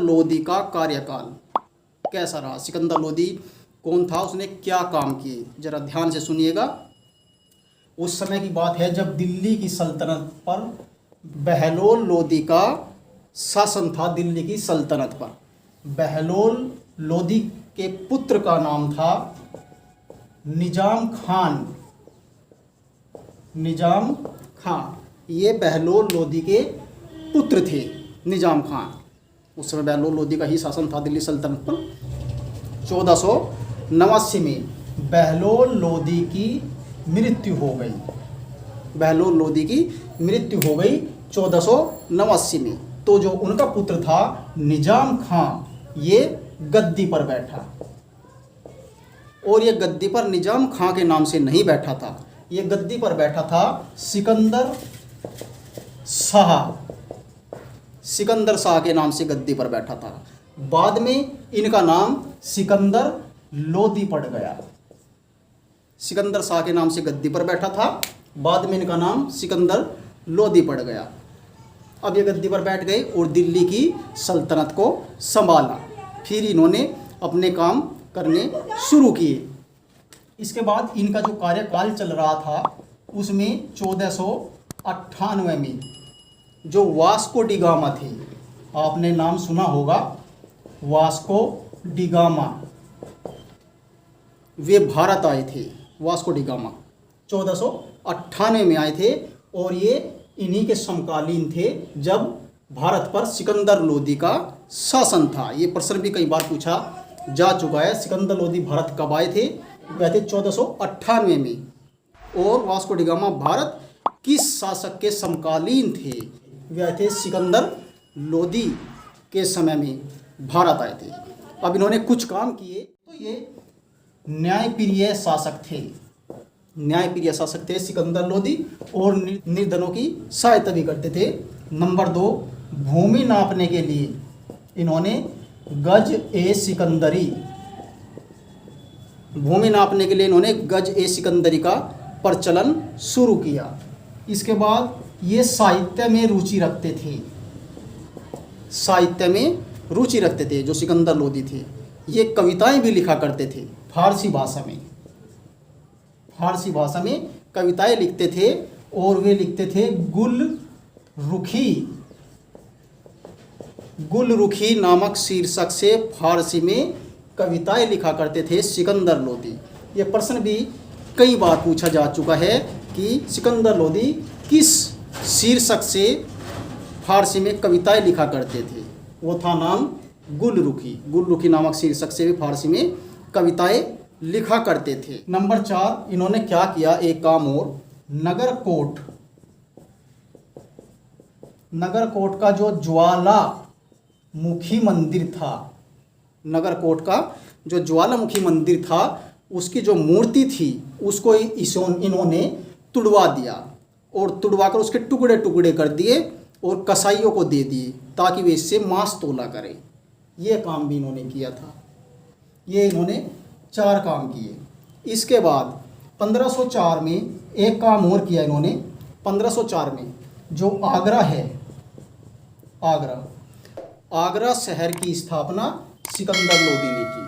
लोदी का कार्यकाल कैसा रहा। सिकंदर लोदी कौन था, उसने क्या काम किए, जरा ध्यान से सुनिएगा। उस समय की बात है जब दिल्ली की सल्तनत पर बहलोल लोदी का शासन था। दिल्ली की सल्तनत पर बहलोल लोदी के पुत्र का नाम था निजाम खान। निजाम खान ये बहलोल लोदी के पुत्र थे, निजाम खान। उस समय बहलोल लोदी का ही शासन था दिल्ली सल्तनत पर। 1489 में बहलोल लोदी की मृत्यु हो गई। बहलोल लोदी की मृत्यु हो गई 1489 में। तो जो उनका पुत्र था निजाम खान, ये गद्दी पर बैठा। और ये गद्दी पर निजाम खां के नाम से नहीं बैठा था, ये गद्दी पर बैठा था सिकंदर शाह। सिकंदर शाह के नाम से गद्दी पर बैठा था। बाद में इनका नाम सिकंदर लोदी पड़ गया। सिकंदर शाह के नाम से गद्दी पर बैठा था, बाद में इनका नाम सिकंदर लोदी पड़ गया। अब ये गद्दी पर बैठ गए और दिल्ली की सल्तनत को संभाला। फिर इन्होंने अपने काम करने शुरू किए। इसके बाद इनका जो कार्यकाल चल रहा था उसमें 1498 में जो वास्को डी गामा थे, आपने नाम सुना होगा वास्को डी गामा, वे भारत आए थे। वास्को डी गामा 1498 में आए थे और ये इन्हीं के समकालीन थे जब भारत पर सिकंदर लोदी का शासन था। ये प्रश्न भी कई बार पूछा जा चुका है। सिकंदर लोदी भारत कब आए थे? वह थे 1498 में। और वास्को डी गामा भारत किस शासक के समकालीन थे? वह थे सिकंदर लोदी के समय में भारत आए थे। अब इन्होंने कुछ काम किए। तो ये न्यायप्रिय शासक थे। न्यायप्रिय शासक थे सिकंदर लोदी और निर्धनों की सहायता भी करते थे। नंबर 2, भूमि नापने के लिए इन्होंने गज ए सिकंदरी, भूमि नापने के लिए इन्होंने गज ए सिकंदरी का प्रचलन शुरू किया। इसके बाद ये साहित्य में रुचि रखते थे। साहित्य में रुचि रखते थे जो सिकंदर लोदी थे। ये कविताएं भी लिखा करते थे फारसी भाषा में। फारसी भाषा में कविताएं लिखते थे और वे लिखते थे गुल रुखी नामक शीर्षक से फारसी में कविताएं लिखा करते थे सिकंदर लोदी। ये प्रश्न भी कई बार पूछा जा चुका है कि सिकंदर लोदी किस शीर्षक से फारसी में कविताएं लिखा करते थे। वो था नाम गुल रुखी नामक शीर्षक से भी फारसी में कविताएं लिखा करते थे। नंबर 4, इन्होंने क्या किया, एक काम और, नगरकोट का जो ज्वालामुखी मंदिर था, नगरकोट का जो ज्वालामुखी मंदिर था उसकी जो मूर्ति थी उसको इन्होंने तुड़वा दिया और तुड़वाकर उसके टुकड़े टुकड़े कर दिए और कसाईयों को दे दिए ताकि वे इससे मांस तोला करें। ये काम भी इन्होंने किया था। ये इन्होंने 4 काम किए। इसके बाद 1504 में एक काम और किया इन्होंने। 1504 में जो आगरा है, आगरा शहर की स्थापना सिकंदर लोदी ने की।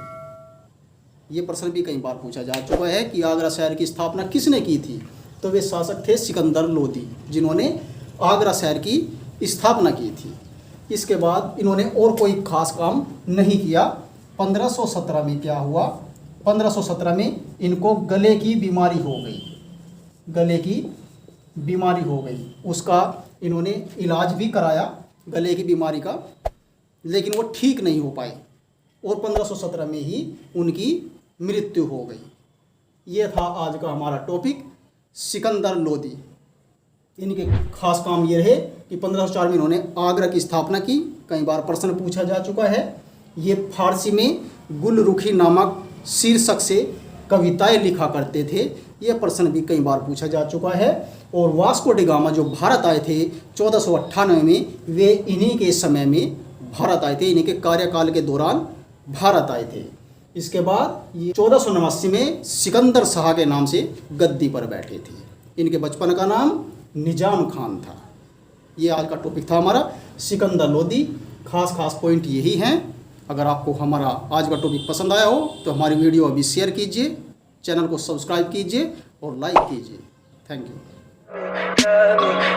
ये प्रश्न भी कई बार पूछा जा चुका है कि आगरा शहर की स्थापना किसने की थी। तो वे शासक थे सिकंदर लोदी जिन्होंने आगरा शहर की स्थापना की थी। इसके बाद इन्होंने और कोई खास काम नहीं किया। 1517 में क्या हुआ, 1517 में इनको गले की बीमारी हो गई। गले की बीमारी हो गई, उसका इन्होंने इलाज भी कराया गले की बीमारी का, लेकिन वो ठीक नहीं हो पाई और 1517 में ही उनकी मृत्यु हो गई। ये था आज का हमारा टॉपिक, सिकंदर लोदी। इनके खास काम ये रहे कि 1504 में इन्होंने आगरा की स्थापना की। कई बार प्रश्न पूछा जा चुका है। ये फारसी में गुल रुखी नामक शीर्षक से कविताएं लिखा करते थे। यह प्रश्न भी कई बार पूछा जा चुका है। और वास्को डी गामा जो भारत आए थे 1498 में, वे इन्हीं के समय में भारत आए थे, इन्हीं के कार्यकाल के दौरान भारत आए थे। इसके बाद ये 1489 में सिकंदर शाह के नाम से गद्दी पर बैठे थे। इनके बचपन का नाम निजाम खान था। ये आज का टॉपिक था हमारा, सिकंदर लोदी खास पॉइंट यही हैं। अगर आपको हमारा आज का टॉपिक पसंद आया हो तो हमारी वीडियो अभी शेयर कीजिए, चैनल को सब्सक्राइब कीजिए और लाइक कीजिए। Thank you.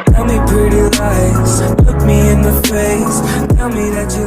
Tell me pretty lies, look me in the face, tell me that you